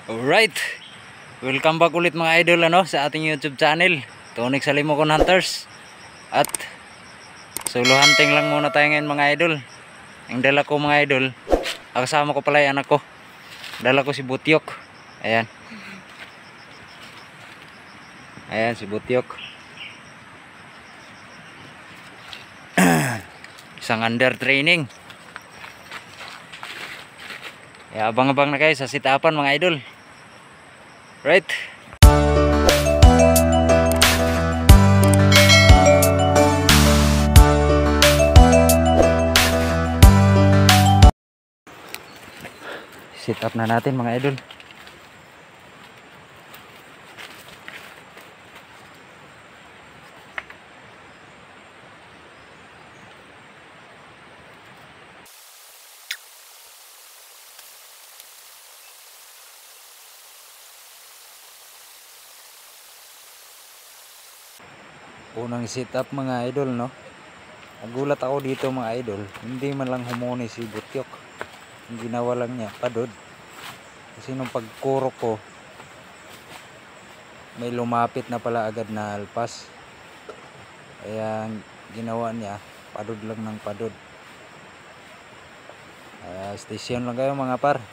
Alright, welcome back ulit mga idol sa ating YouTube channel, Tonic Salimokon Hunters. At solo hunting lang muna tayo ngayon mga idol. Ang dala ko mga idol, kasama ko pala yung anak ko. Dala ko si Butyok. Ayan. Ayan si Butyok. Isang under training. Abang-abang na kayo sa sitapan mga idol. Right. Sit up na natin mga idol. Unang sit up mga idol, no? Nagulat ako dito mga idol, hindi man lang humuni si Butyok. Ang ginawa lang niya, padod. Kasi nung pagkurok ko, may lumapit na pala agad na alpas. Kaya ginawa niya, padod lang ng padod. Station lang kayo mga par.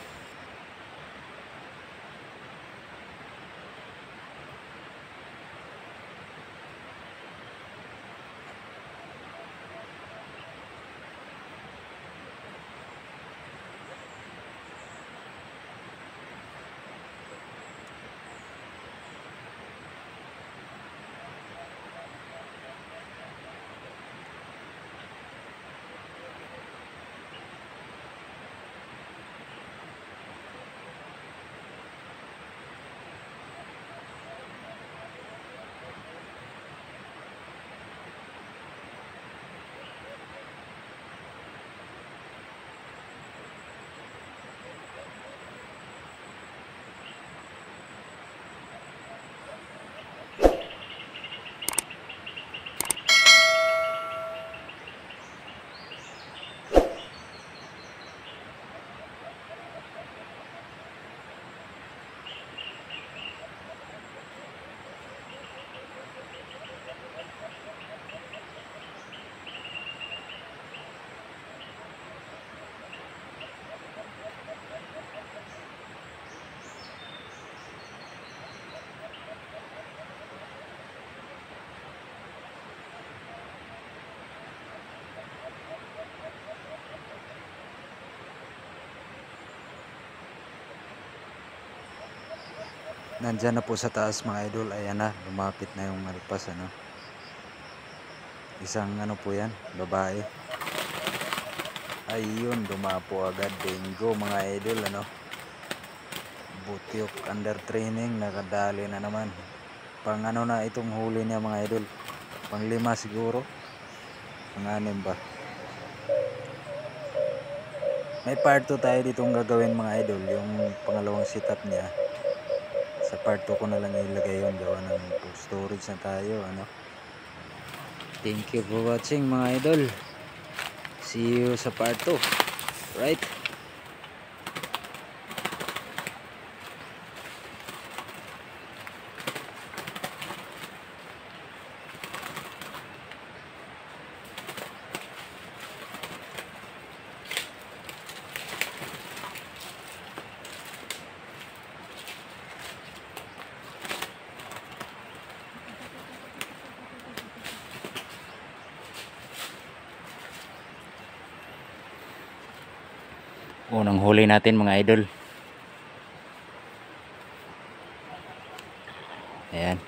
Nandyan na po sa taas mga idol. Ayan na, lumapit na yung alpas, ano. Isang ano po yan, babae. Ayun, dumapo agad. Bingo mga idol, ano. Butyok under training, nakadali na naman. Pang ano na itong huli niya mga idol, pang 5 siguro, pang 6 ba. May part 2 tayo ditong gagawin mga idol. Yung pangalawang sit up niya, sa part 2 ko na lang ilagay yun. Gawa ng storage na tayo, ano. Thank you for watching mga idol. See you sa part 2. Right. Unang huli natin mga idol. Ayan.